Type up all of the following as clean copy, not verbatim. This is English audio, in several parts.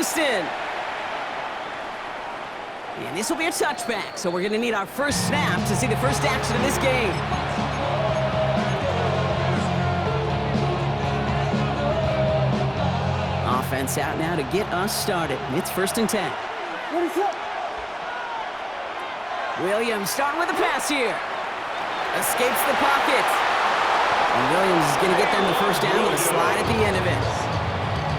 Houston. And this will be a touchback, so we're going to need our first snap to see the first action of this game. Offense out now to get us started. It's 1st and 10. Williams starting with a pass here. Escapes the pocket. And Williams is going to get them the first down with a slide at the end of it.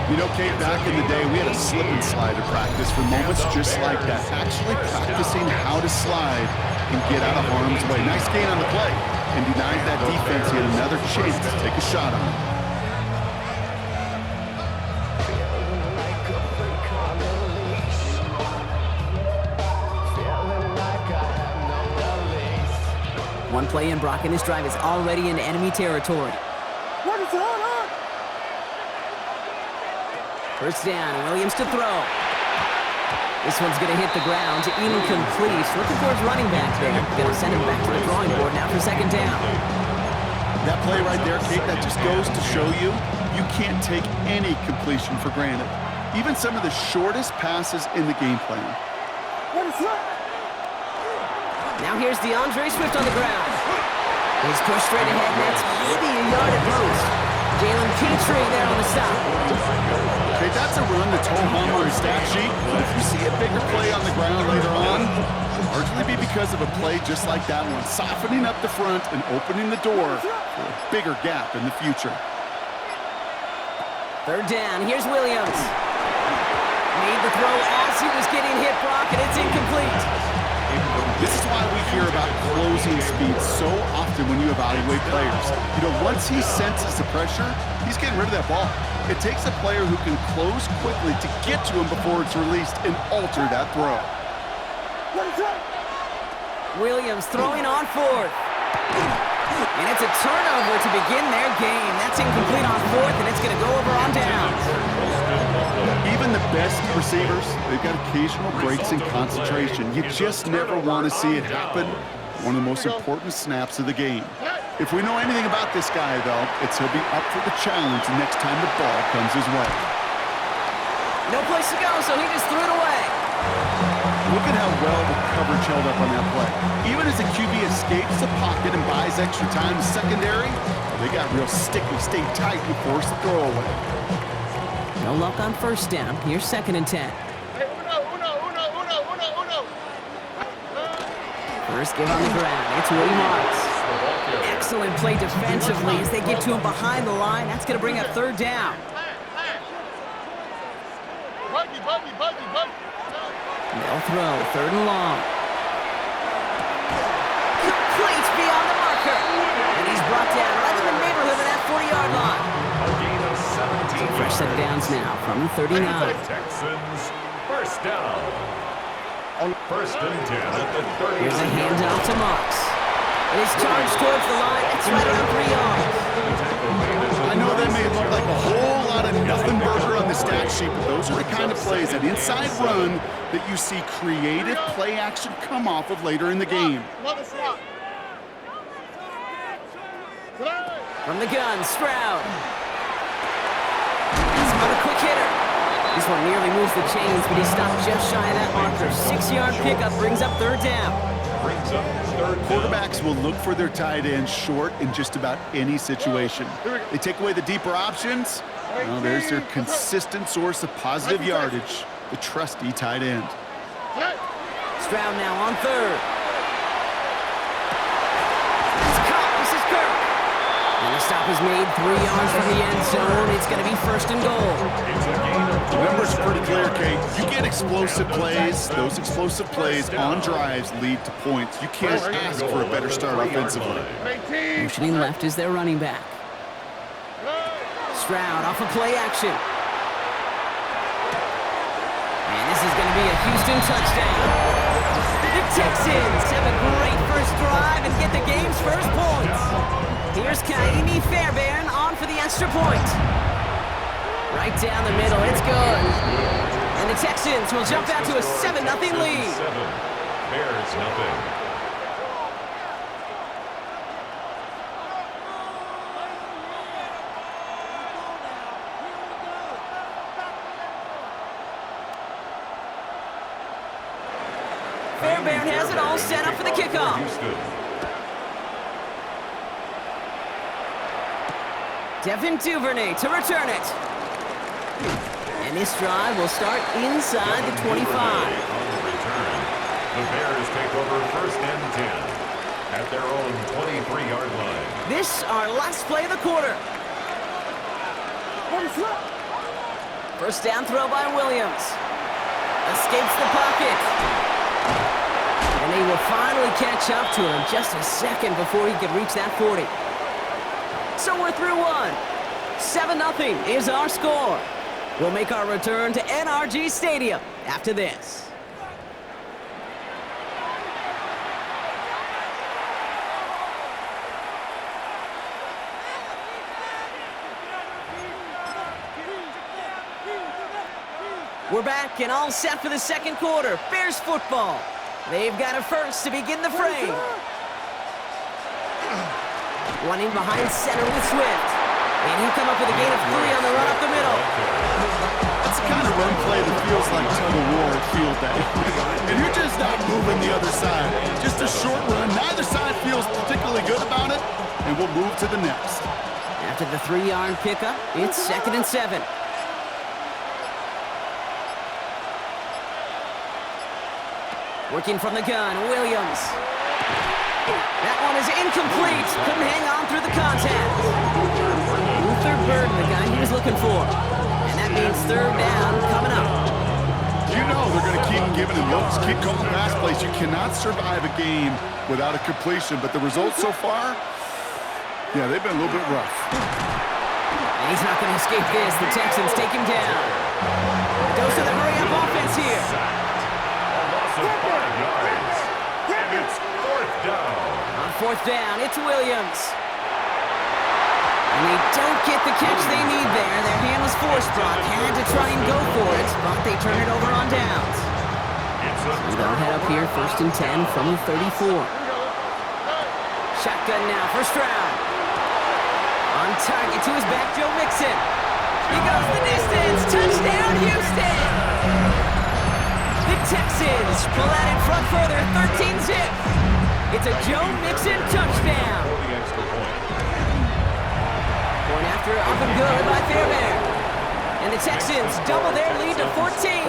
You know, Kate, back in the day, we had a slip and slide to practice for moments just like that. Actually practicing how to slide and get out of harm's way. Nice gain on the play. And denied that defense yet another chance to take a shot on it. One play in, Brock, and this drive is already in enemy territory. First down, Williams to throw. This one's going to hit the ground, incomplete. Looking for his running back there. Going to send him back to the drawing board now for 2nd down. That play right there, Kate, that just goes to show you, you can't take any completion for granted. Even some of the shortest passes in the game plan. Now here's DeAndre Swift on the ground. He's pushed straight ahead, and that's maybe a yard at most. Jalen Petrie there on the stop. Okay, that's a run that's home on his stat sheet. But if you see a bigger play on the ground later on, it'll largely be because of a play just like that one, softening up the front and opening the door for a bigger gap in the future. 3rd down, here's Williams. Made the throw as he was getting hit, Brock, and it's incomplete. This is why we hear about closing speed so often when you evaluate players. You know, once he senses the pressure, he's getting rid of that ball. It takes a player who can close quickly to get to him before it's released and alter that throw. Williams throwing on 4th. And it's a turnover to begin their game. That's incomplete on 4th, and it's going to go over on downs. Even the best receivers, they've got occasional breaks in concentration. You just never want to see it happen. One of the most important snaps of the game. If we know anything about this guy, though, it's he'll be up for the challenge the next time the ball comes his way. No place to go, so he just threw it away. Look at how well the coverage held up on that play. Even as the QB escapes the pocket and buys extra time in secondary, they got real sticky, stayed tight and forced the throw away. No luck on 1st down. Here's 2nd and 10. First give on the ground. It's Woody Marks. Excellent play defensively as they get to him behind the line. That's going to bring up 3rd down. They'll throw 3rd and long. Complete beyond the marker. And he's brought down right in the neighborhood of that 40-yard line. Fresh set of downs now from the 39. Texans, 1st down. On 1st and 10 at the 30. Here's a handoff to Marks. It is charged towards the line. It's right around 3 yards. I know that may look like a whole lot of nothing burger on the stat sheet, but those are the kind of plays, an inside run, that you see creative play action come off of later in the game. From the gun, Stroud. He's got a quick hitter. This one nearly moves the chains, but he stopped just shy of that marker. 6-yard pickup brings up 3rd down. Quarterbacks will look for their tight end short in just about any situation. They take away the deeper options. Well, there's their consistent source of positive yardage, the trusty tight end. Stroud now on 3rd. It's caught. This is Kirk. And the stop is made 3 yards from the end zone. It's going to be 1st and goal. The numbers are pretty clear, Kate. You get explosive plays. Those explosive plays on drives lead to points. You can't ask for a better start offensively. Motioning left is their running back. Stroud off of play action. And this is going to be a Houston touchdown. The Texans have a great first drive and get the game's first points. Here's Kaimi Fairbairn on for the extra point. Right down the middle, it's good. And the Texans will jump out to a 7-0 lead. 7, Bears nothing. Fairbairn has it all set up for the kickoff. Devin Duvernay to return it. And this drive will start inside the 25. The Bears take over first and 10 at their own 23-yard line. This our last play of the quarter. First down throw by Williams. Escapes the pocket. And they will finally catch up to him just a second before he could reach that 40. So we're through one. 7-0 is our score. We'll make our return to NRG Stadium after this. We're back and all set for the second quarter. Bears football. They've got it first to begin the frame. One in behind center with Swift. And he'll come up with a gain of 3 on the run up the middle. That's the kind of run play that feels like tug-of-war at field day. And you're just not moving the other side. Just a short run. Neither side feels particularly good about it. And we'll move to the next. After the 3-yard pickup, it's 2nd and 7. Working from the gun, Williams. That one is incomplete. Couldn't hang on through the contact. Luther Burden, the guy he was looking for. And that means 3rd down coming up. You know they're going to keep giving him looks, keep calling pass plays. You cannot survive a game without a completion. But the results so far, yeah, they've been a little bit rough. And he's not going to escape this. The Texans take him down. Goes to the hurry-up offense here. A loss of 5 yards. And it's 4th down. On 4th down, it's Williams. And they don't get the catch they need there. Their hand was forced. Brock had to try and go for it, but they turn it over on downs. So they'll head up here, 1st and 10 from the 34. Shotgun now for Stroud. On target to his back, Joe Mixon. He goes the distance. Touchdown, Houston! The Texans pull out in front further, 13-zip. It's a Joe Mixon touchdown. Going after up and good by Fairbairn. And the Texans double their lead to 14.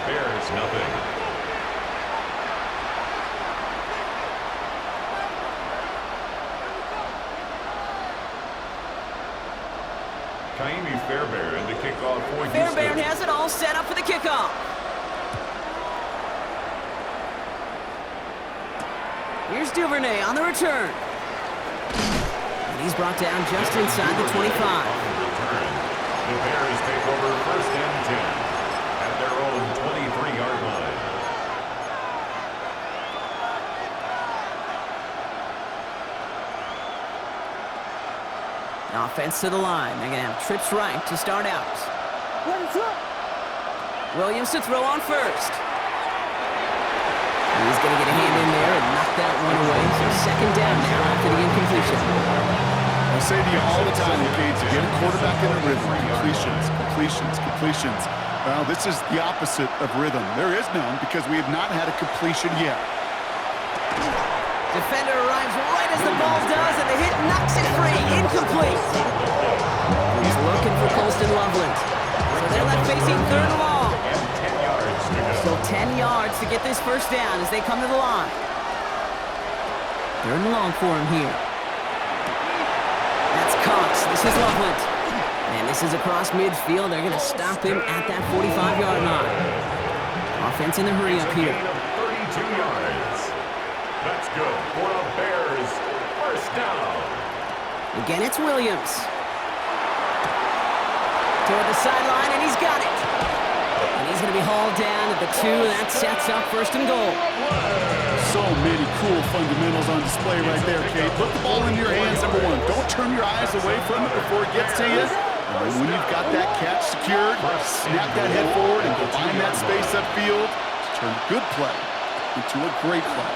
Bears nothing. Kaimi Fairbairn to kick off for Houston. Fairbairn has it all set up for the kickoff. Here's Duvernay on the return. And he's brought down just inside the 25. The Bears take over 1st and 10 at their own 23-yard line. Offense to the line. They're going to have trips right to start out. Williams to throw on first. He's going to get a hand in there and knock that one away. So 2nd down now after the incompletion. I say to you all the time, okay, to get a quarterback in a rhythm, completions. Well, this is the opposite of rhythm. There is none because we have not had a completion yet. Defender arrives right as the ball does, and the hit knocks it free. Incomplete. He's looking for Colston Loveland. So they're left facing 3rd and long. So 10 yards to get this 1st down as they come to the line. 3rd and long for him here. That's Cox. This is Loveland. And this is across midfield. They're going to stop him at that 45-yard line. Offense in the hurry up here. 32 yards. That's good for the Bears. 1st down. Again, it's Williams. Toward the sideline, and he's got it. And he's going to be hauled down at the 2, and that sets up 1st and goal. So many cool fundamentals on display right there, Kate. Put the ball in your hands, number 1. Don't turn your eyes away from it before it gets to you. And when you've got that catch secured, snap that head forward and go find that space upfield to turn a good play into a great play.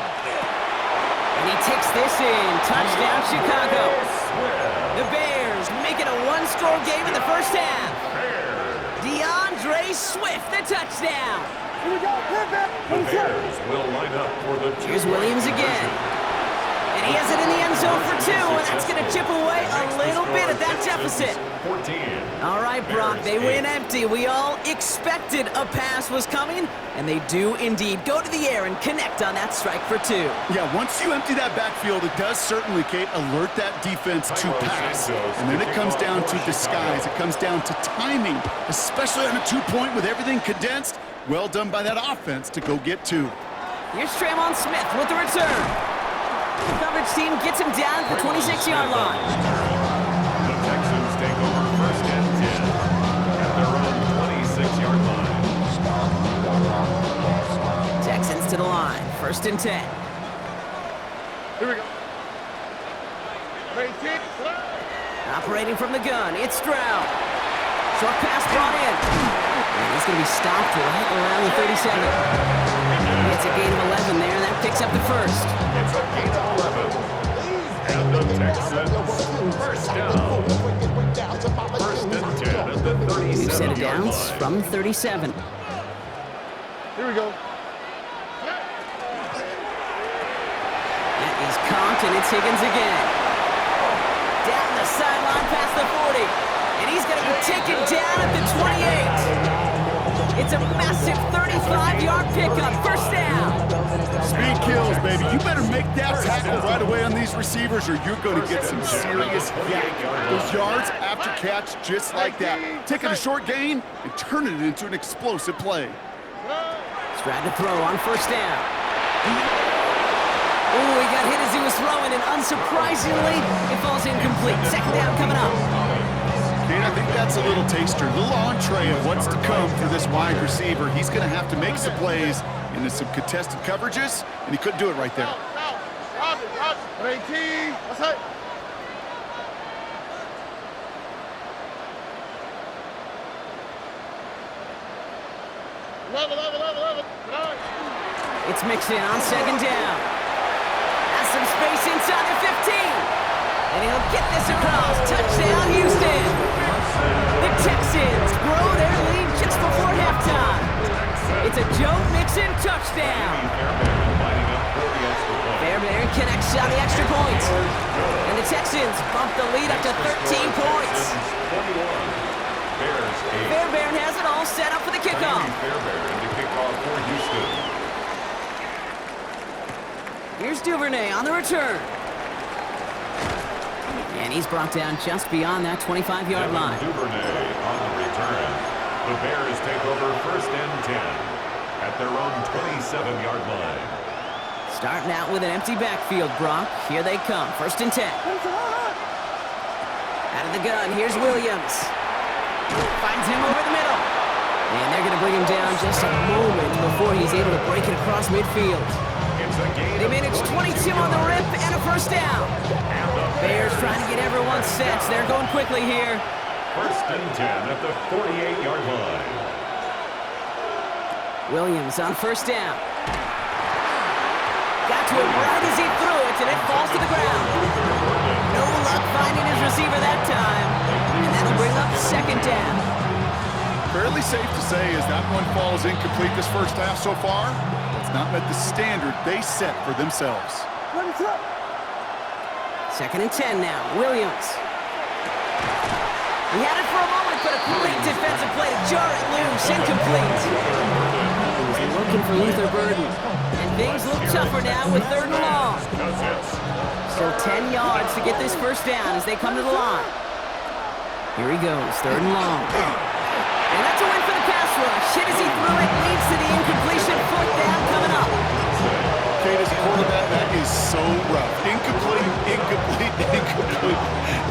And he takes this in. Touchdown, Chicago. The Bears make it a 1-score game in the 1st half. DeAndre Swift, the touchdown. The Bears will line up for the Here's Williams again. And he has it in the end zone for 2, and that's going to chip away a little bit at that deficit. 14. All right, Brock, they win empty. We all expected a pass was coming, and they do indeed go to the air and connect on that strike for 2. Yeah, once you empty that backfield, it does certainly, Kate, alert that defense to pass. And then it comes down to disguise. It comes down to timing, especially on a 2-point with everything condensed. Well done by that offense to go get 2. Here's Tremon Smith with the return. The coverage team gets him down at the 26-yard line. The Texans take over first and 10 at their own 26-yard line. Texans to the line, first and 10. Here we go. Operating from the gun, it's Stroud. Short pass brought in. And he's going to be stopped right around the 37. It's a gain of 11 there, and that picks up the first. It's a gain of 11. And the Texans first down. First and 10 at the 37-yard Set it down line. from 37. Here we go. That is caught, and it's Higgins again. Down the sideline past the 40. And he's going to be taken down at the 28. It's a massive 35-yard pickup, first down. Speed kills, baby. You better make that tackle right away on these receivers or you're going to get some serious yak. Those yards after catch just like that. Taking a short gain and turning it into an explosive play. Stroud to throw on first down. Oh, he got hit as he was throwing, and unsurprisingly, it falls incomplete. Second down coming up. Kate, I think that's a little taster, a little entree of what's to come for this wide receiver. He's going to have to make some plays into some contested coverages, and he couldn't do it right there. It's mixed in on second down. Has some space inside the 15. And he'll get this across. Touchdown, Houston. The Texans grow their lead just before halftime. It's a Joe Mixon touchdown. Fairbairn connects on the extra point. And the Texans bump the lead up to 13 points. Fairbairn has it all set up for the kickoff. Here's Duvernay on the return. And he's brought down just beyond that 25-yard line. Duvernay on the return. The Bears take over first and 10 at their own 27-yard line. Starting out with an empty backfield, Brock. Here they come, first and 10. Out of the gun, here's Williams. Finds him over the middle. And they're going to bring him down just a moment before he's able to break it across midfield. They manage 22 on the rip and a first down. Bears trying to get everyone set. They're going quickly here. First and 10 at the 48-yard line. Williams on first down. Got to him right as he threw it, and it falls to the ground. No luck finding his receiver that time. And that'll bring up second down. Fairly safe to say as that one falls incomplete this first half so far. It's not met the standard they set for themselves. Second and 10 now. Williams. He had it for a moment, but a great defensive play to jar it loose. Incomplete. He's looking for Luther Burden. And things look tougher now with third and long. Still 10 yards to get this first down as they come to the line. Here he goes, third and long. And that's a win for the pass rush. Hit as he threw it, leads to the incompletion. Fourth down coming up. Kate, as a quarterback, that is so rough. Incomplete, incomplete, incomplete.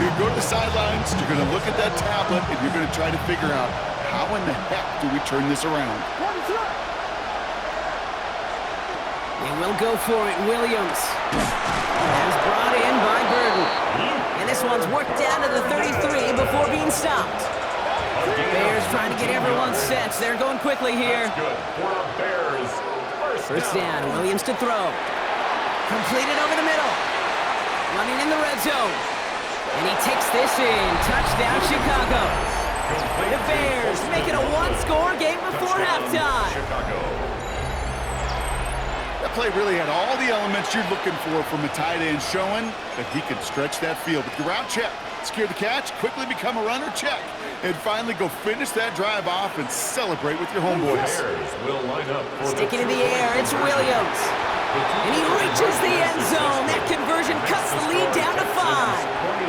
You go to the sidelines, you're going to look at that tablet, and you're going to try to figure out how in the heck do we turn this around. They will go for it, Williams. As brought in by Burden. And this one's worked down to the 33 before being stopped. Bears trying to get everyone set. They're going quickly here. Good for Bears. First down, Williams to throw. Completed over the middle. Running in the red zone. And he takes this in. Touchdown, Chicago. The Bears make it a one-score game before halftime. Chicago. That play really had all the elements you're looking for from a tight end, showing that he can stretch that field. With your route check, secure the catch, quickly become a runner, check, and finally go finish that drive off and celebrate with your homeboys. Bears will line up for Sticking in the air, it's Williams. And he reaches the end zone. That conversion cuts the lead down to 5. 21.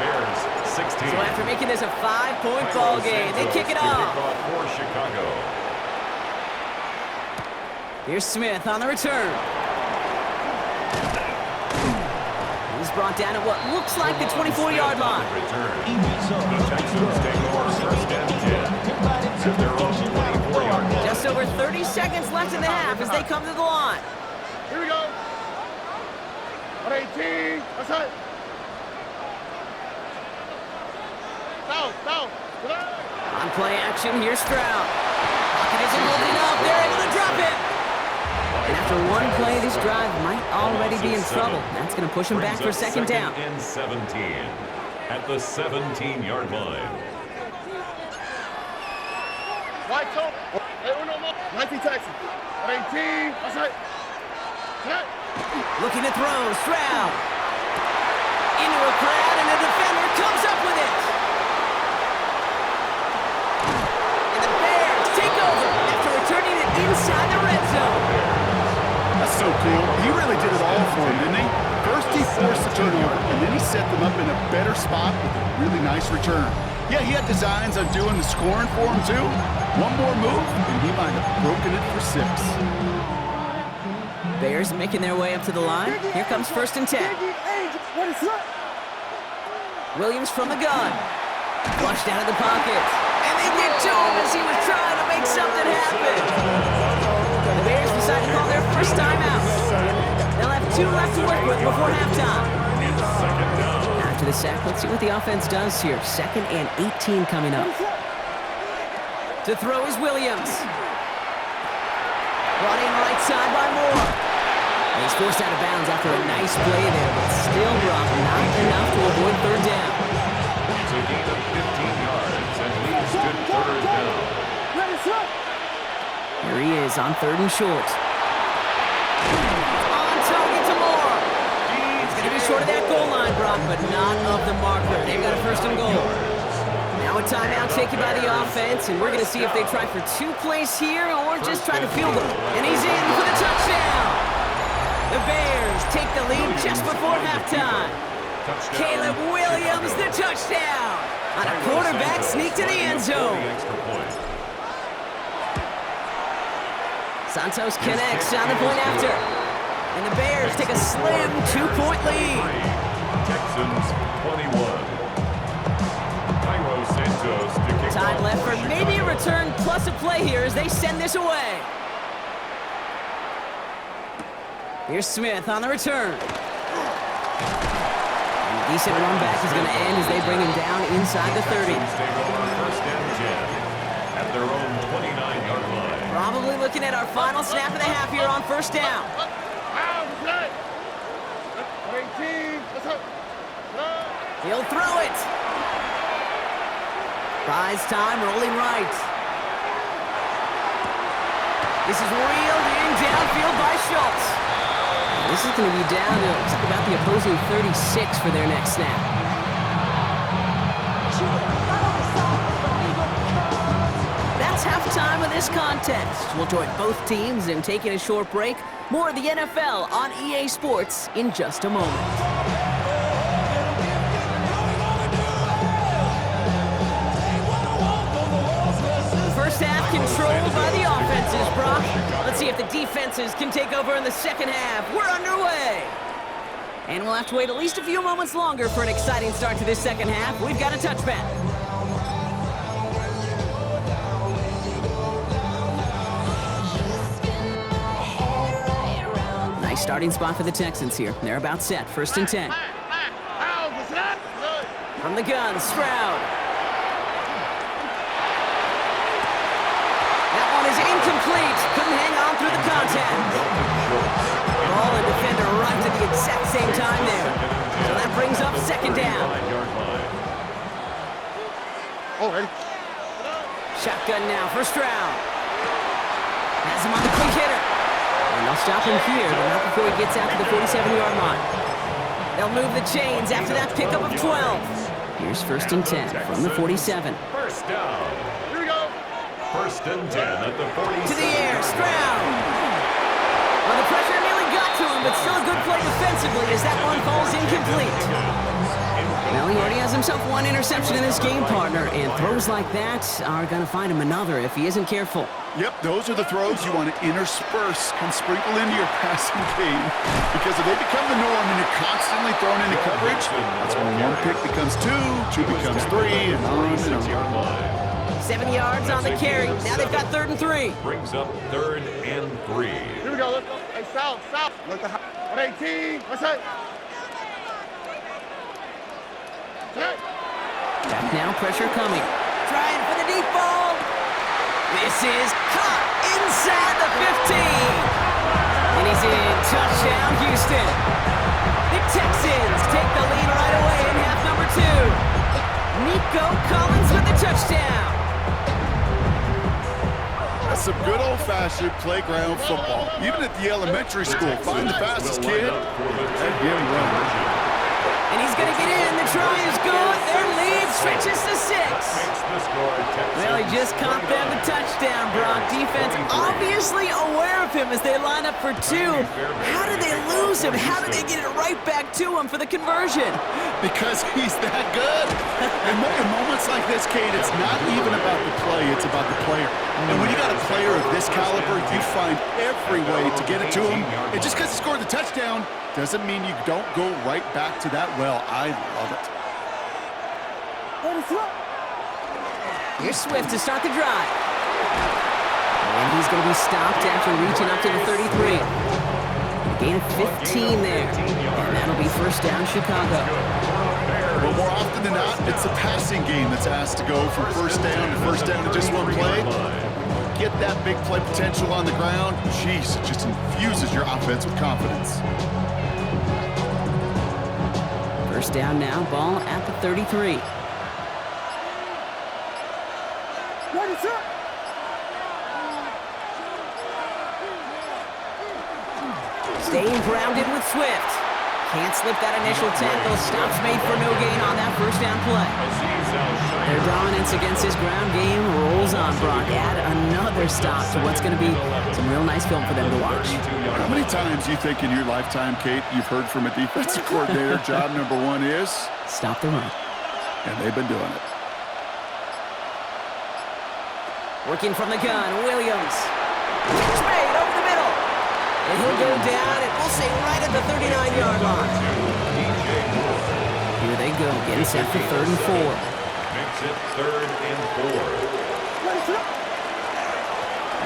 Bears 16. So after making this a 5-point ball game, they kick it off. For Chicago. Here's Smith on the return. He's brought down at what looks like the 24-yard line. Return. The Texans take over first and 10 at their own 24-yard line. Just over 30 seconds left in the half as they come to the line. Here we go. 18. That's it. Down. On play action, here's Stroud. Pocket isn't holding up. They're able to drop it. And after one play, this drive might already be in trouble. That's going to push him back for second down. And 17 at the 17-yard line. White coat. Hey, uno more. 19 Texans. 18. That's it. Looking to throw, Stroud. Into a crowd, and the defender comes up with it. And the Bears take over after returning it inside the red zone. That's so cool. He really did it all for him, didn't he? First he forced the turnover, and then he set them up in a better spot with a really nice return. Yeah, he had designs on doing the scoring for him, too. One more move, and he might have broken it for 6. Bears making their way up to the line. Here comes first and 10. Williams from the gun. Flushed out of the pocket. And they get to him as he was trying to make something happen. The Bears decide to call their first timeout. They'll have 2 left to work with before halftime. After the sack, let's see what the offense does here. 2nd and 18 coming up. To throw is Williams. Brought in right side by Moore. He's forced out of bounds after a nice play there, but still dropped not enough to avoid third down. It's a gain of 15 yards and leads to third down. Here he is on 3rd and short. On target to Moore. He's going to be short of that goal line, Brock, but not of the marker. They've got a 1st and goal. Now a timeout taken by the offense, and we're going to see if they try for 2 plays here or just try to field goal. And he's in for the touchdown. The Bears take the lead just before halftime. Caleb Williams, the touchdown. On a quarterback sneak to the end zone. Santos connects on the point after. And the Bears take a slim 2-point lead. Texans 21. Cairo Santos to kick Time off left for Chicago. maybe a return plus a play here as they send this away. Here's Smith on the return. And a decent run back is going to end as they bring him down inside the 30. Texans take over first and 10 at their own 29-yard line. Probably looking at our final snap of the half here on first down. 18. That's it. He'll throw it. Buys time, rolling right. This is reeled in downfield by Schultz. This is going to be down to looks like about the opposing 36 for their next snap. That's halftime of this contest. We'll join both teams in taking a short break. More of the NFL on EA Sports in just a moment. First half controlled by the offenses, Brock. Let's see if the defenses can take over in the second half. We're underway. And we'll have to wait at least a few moments longer for an exciting start to this second half. We've got a touchback. Nice starting spot for the Texans here. They're about set. 1st and 10. From the gun, Stroud. Is incomplete. Couldn't hang on through the contact. Ball and defender right at the exact same time there. So that brings up second down. Already. Shotgun now for Stroud. Has him on the quick hitter. And And they'll stop him here, but not before he gets out to the 47-yard line. They'll move the chains after that pickup of 12. Here's 1st and 10 from the 47. First down. Here we go. 1st and 10 at the 47. To the air, Stroud. Well, the pressure nearly got to him, but still a good play defensively as that one falls incomplete. Well, he already has himself one interception in this game, partner, and throws like that are going to find him another if he isn't careful. Yep, those are the throws you want to intersperse and sprinkle into your passing game. Because if they become the norm and you're constantly thrown into coverage, that's when one pick becomes two becomes three, and on and on. 7 yards on the carry. Now they've got 3rd and 3. Brings up 3rd and 3. Here we go. Let's go. Hey, south. Let the 118. What's that? Back now, pressure coming. Trying for the deep ball. This is caught inside the 15. And he's in. Touchdown, Houston. The Texans take the lead right away in half number 2. Nico Collins with the touchdown. That's some good old-fashioned playground football. Even at the elementary school, find the fastest kid and give him run. And he's going to get in. The try is good. Their lead stretches to 6. Well, he just caught them the touchdown, Brock. Defense obviously aware of him as they line up for 2. How did they lose him? How did they get it right back to him for the conversion? Because he's that good. In moments like this, Kate, it's not even about the play, it's about the player. And when you got a player of this caliber, you find every way to get it to him. And just because he scored the touchdown doesn't mean you don't go right back to that well. I love it. Here's Swift to start the drive. And he's going to be stopped after reaching up to the 33. Gain of 15 there. And that'll be 1st down, Chicago. Well, more often than not, it's the passing game that's asked to go from 1st down to just one play. Get that big play potential on the ground. Jeez, it just infuses your offense with confidence. 1st down now, ball at the 33. Staying grounded with Swift. Can't slip that initial tackle. Stops made for no gain on that 1st down play. Their dominance against his ground game rolls on, Brock. Add another stop to what's going to be some real nice film for them to watch. How many times do you think in your lifetime, Kate, you've heard from a defensive coordinator, job number 1 is? Stop the run. And they've been doing it. Working from the gun, Williams. Catch made over the middle. And he'll go down, and we'll say right at the 39-yard line. Here they go, getting set for 3rd and 4. Makes it 3rd and 4.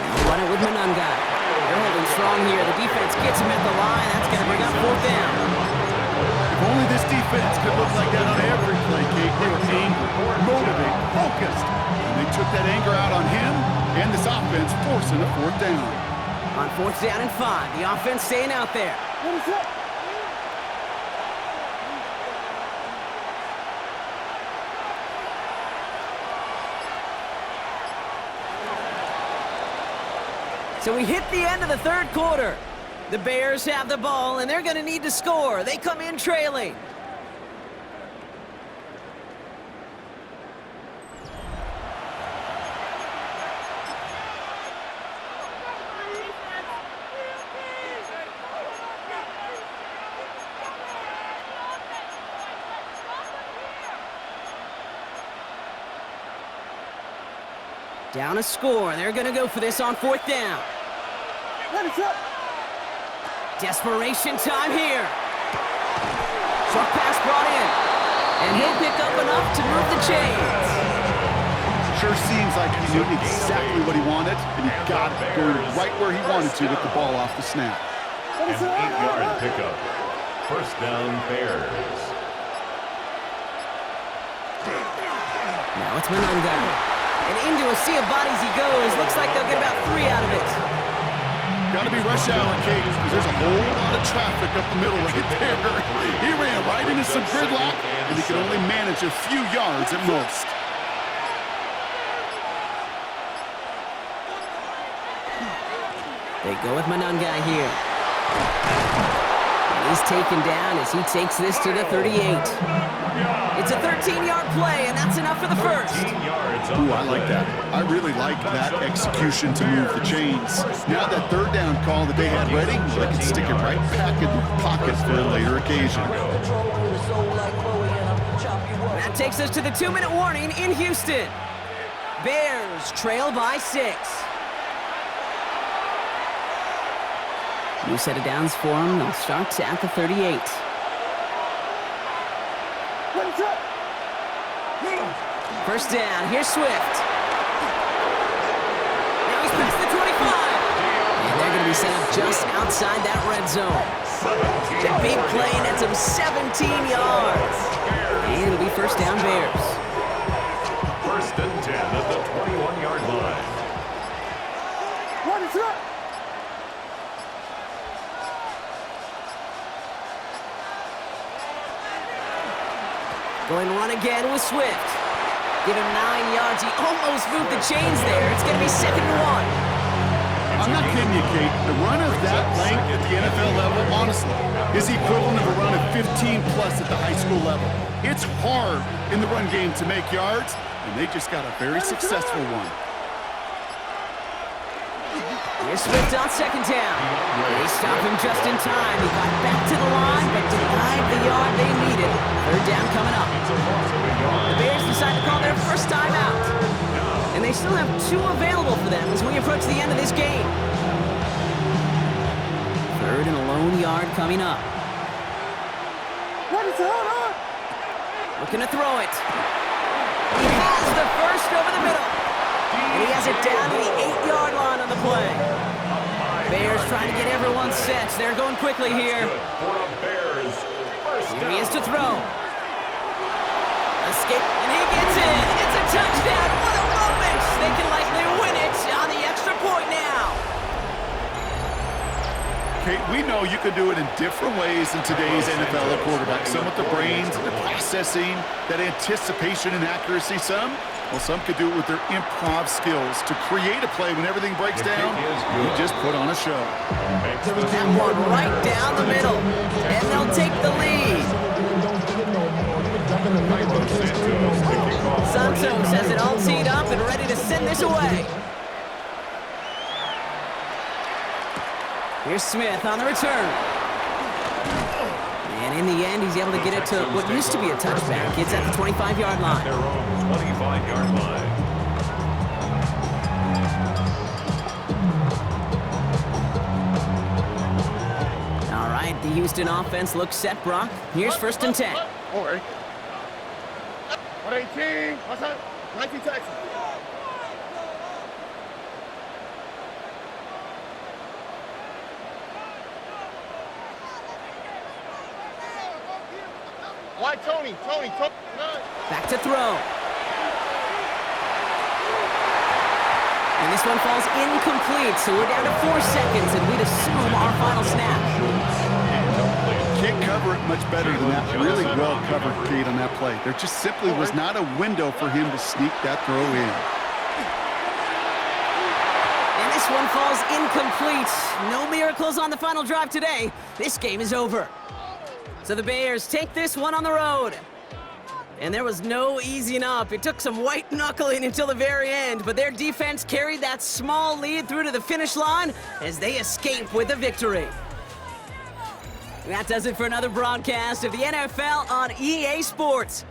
They'll run it with Monangai. They're holding strong here. The defense gets him at the line. That's going to bring up 4th down. If only this defense could look like that on every play, Kate. They were angry, motivated, focused. And they took that anger out on him and this offense, forcing a 4th down. On 4th down and 5, the offense staying out there. So we hit the end of the 3rd quarter. The Bears have the ball, and they're going to need to score. They come in trailing. Down a score, and they're going to go for this on 4th down. Desperation time here. Short pass brought in, and he'll pick up enough to move the chains. Sure seems like he knew exactly what he wanted, and he got it going right where he wanted to with the ball off the snap. An 8-yard pickup. 1st down, Bears. Now it's Monangai. And into a sea of bodies he goes. Looks like they'll get about 3 out of it. Got to be rush hour, Kate, because there's a whole lot of traffic up the middle right there. He ran right into some gridlock, and he could only manage a few yards at most. They go with Monangai here. And he's taken down as he takes this to the 38. It's a 13-yard play, and that's enough for the first. Ooh, I like that. I really like that execution to move the chains. Now that third down call that they had ready, they can stick it right back in the pocket for a later occasion. That takes us to the 2-minute warning in Houston. Bears trail by 6. New set of downs for them. They'll start at the 38. First down, here's Swift. Now he's past the 25. And they're going to be set up just outside that red zone. It's a big play, and that's him 17 yards. And it'll be first down Bears. First and 10 at the 21-yard line. What is up? Going to run again with Swift. Give him 9 yards. He almost moved the chains there. It's going to be 2nd and 1. I'm not kidding you, Kate. The run of that length at the NFL level, honestly, is the equivalent of a run of 15-plus at the high school level. It's hard in the run game to make yards, and they just got a very successful one. Here's Swift on 2nd down. They stop him just in time. He got back to the line, but denied the yard they needed. 3rd down coming up. The Bears decide to call their first timeout. And they still have 2 available for them as we approach the end of this game. 3rd and a lone yard coming up. What is going on? Looking to throw it. He has the first over the middle. And he has it down to the 8-yard line on the play. Bears trying to get everyone set. They're going quickly here. Here he is to throw. Escape, and he gets in. It's a touchdown. What a moment. They can likely win it on the extra point now. Kate, we know you can do it in different ways in today's NFL at quarterback. Some with the brains, the processing, that anticipation and accuracy. Some could do it with their improv skills to create a play when everything breaks down. You just put on a show. That one right down the middle, and they'll take the lead. Santos has it all teed up and ready to send this away. Here's Smith on the return. And in the end, he's able to get it to what used to be a touchback. It's at the 25-yard line. Their own 25-yard line. All right, the Houston offense looks set, Brock. Here's 1st and 10. All right. 118. What's that? 19 Texas. Why Tony? Back to throw. And this one falls incomplete, so we're down to 4 seconds, and we'd assume our final snap. Can't cover it much better than that. Really well covered, Kate, on that play. There just simply was not a window for him to sneak that throw in. And this one falls incomplete. No miracles on the final drive today. This game is over. So the Bears take this one on the road. And there was no easing up. It took some white knuckling until the very end, but their defense carried that small lead through to the finish line as they escape with a victory. That does it for another broadcast of the NFL on EA Sports.